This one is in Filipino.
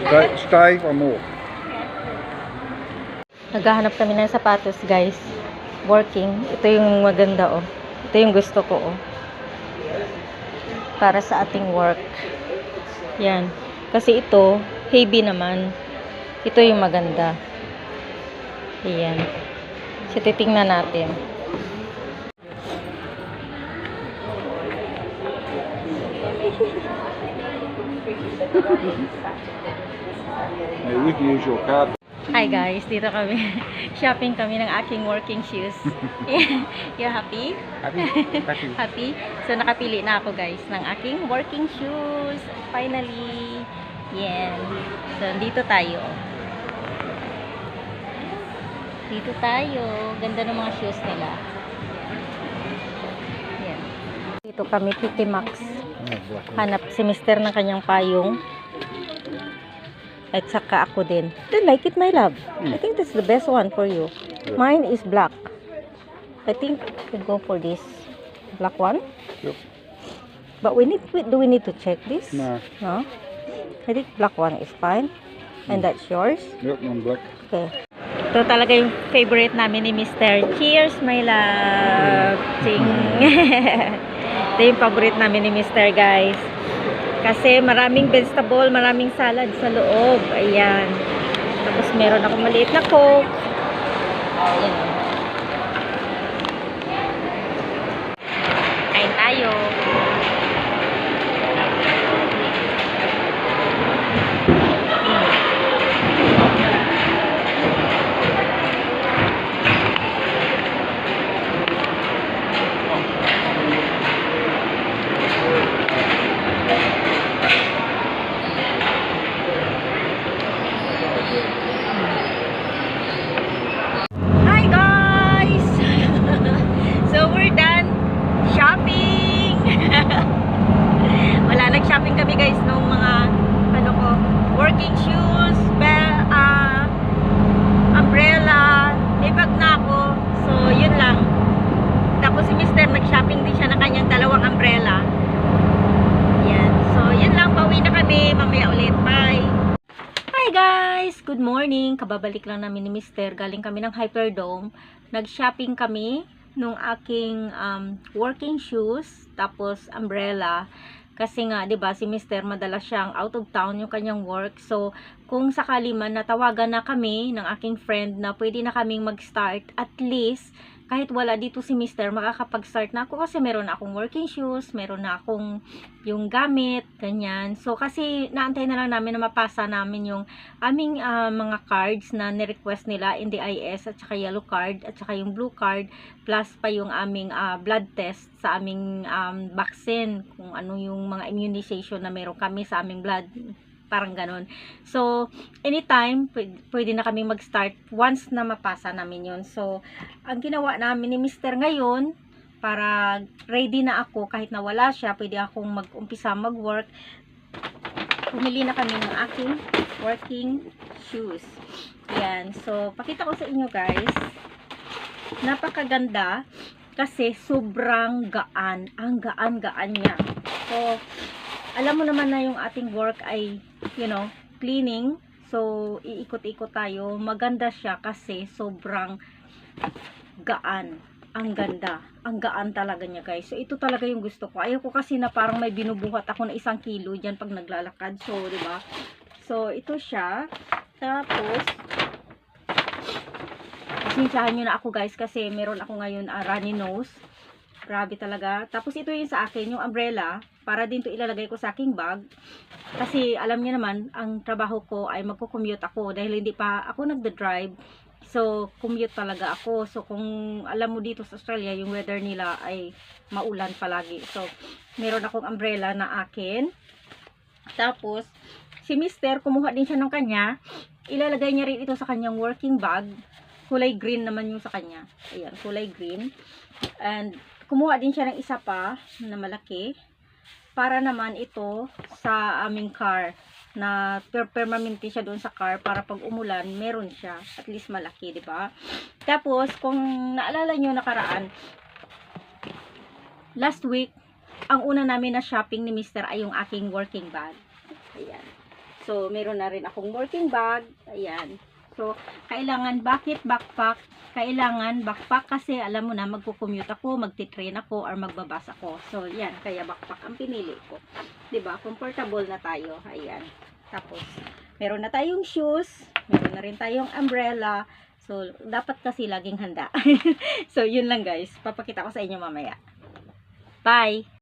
Stay or more? Naghahanap kami ng sapatos, guys. Working. Ito yung maganda, oh. Ito yung gusto ko, oh. Para sa ating work. Yan. Kasi ito, heavy naman. Ito yung maganda. Ayan. So, titingnan natin. Yeah, you can use your card. Hi guys, dito kami. Shopping kami ng aking working shoes. You happy? Happy? Happy. Happy? So, nakapili na ako guys ng aking working shoes. Finally. Yan. So, dito tayo. Dito tayo. Ganda ng mga shoes nila. Yan. Dito kami, TK Maxx. Hanap si Mister ng kanyang payong. At saka ako din. Do you like it, my love? I think that's the best one for you. Mine is black. I think we go for this black one. Yep. But do we need to check this? No. No? I think black one is fine. And that's yours? Yep, I'm black. Okay. Ito talaga yung favorite namin ni Mr. Cheers, my love. Sing. Ito yung favorite namin ni Mr. guys. Kasi maraming vegetable, maraming salad sa loob. Ayan. Tapos meron akong maliit na Coke. Ayan. Kain tayo. Shopping kami guys nung mga working shoes, umbrella, may bag na ako. So yun lang. Tapos si Mr. nag-shopping din siya ng kanyang dalawang umbrella. Yan. So yun lang, pauwi na kami. Mamaya ulit. Bye. Hi guys! Good morning. Kababalik lang namin ni Mr. Galing kami ng Hyperdome. Nag-shopping kami nung aking working shoes, tapos umbrella. Kasi nga, 'di ba, si Mr. madalas siyang out of town yung kanyang work. So, kung sakali man natawagan na kami ng aking friend na pwede na kaming mag-start, at least kahit wala dito si Mr. makakapag-start na ako kasi meron na akong working shoes, meron na akong yung gamit, ganyan. So, kasi naantay na lang namin na mapasa namin yung aming mga cards na ni-request nila, NDIS at saka yellow card at saka yung blue card, plus pa yung aming blood test sa aming vaccine, kung ano yung mga immunization na meron kami sa aming blood. Parang ganon. So, anytime, pwede na kami mag-start once na mapasa namin yun. So, ang ginawa namin ni Mr. ngayon, para ready na ako, kahit na wala siya, pwede akong mag-umpisa mag-work. Pumili na kami ng aking working shoes. Yan. So, pakita ko sa inyo guys. Napakaganda kasi sobrang gaan. Ang gaan-gaan niya. So, alam mo naman na yung ating work ay, cleaning. So, iikot-ikot tayo. Maganda siya kasi sobrang gaan. Ang ganda. Ang gaan talaga niya, guys. So, ito talaga yung gusto ko. Ayaw ko kasi na parang may binubuhat ako na 1 kilo dyan pag naglalakad. So, diba? So, ito siya. Tapos, pasensyahan nyo na ako, guys, kasi meron ako ngayon runny nose. Grabe talaga. Tapos ito yung sa akin, yung umbrella, para din to ilalagay ko sa aking bag. Kasi alam niyo naman, ang trabaho ko ay magko-commute ako dahil hindi pa ako nagda-drive. So, commute talaga ako. So, kung alam mo dito sa Australia, yung weather nila ay maulan palagi. So, meron akong umbrella na akin. Tapos, si Mr. kumuha din siya ng kanya. Ilalagay niya rin ito sa kanyang working bag. Kulay green naman yung sa kanya. Ayan, kulay green. And, kumuha din siya ng isa pa na malaki para naman ito sa aming car na permanente siya doon sa car para pag umulan meron siya at least malaki, di ba? Tapos kung naalala niyo nakaraan, last week ang una namin na shopping ni Mr. ay yung aking working bag. Ayan. So, meron na rin akong working bag. Ayan. So, kailangan, bakit backpack? Kailangan backpack kasi alam mo na, magko-commute ako, magti-train ako, or magbabas ako. So, yan. Kaya backpack ang pinili ko. 'Di ba? Comfortable na tayo. Ayan. Tapos, meron na tayong shoes. Meron na rin tayong umbrella. So, dapat kasi laging handa. So, yun lang guys. Papakita ko sa inyo mamaya. Bye!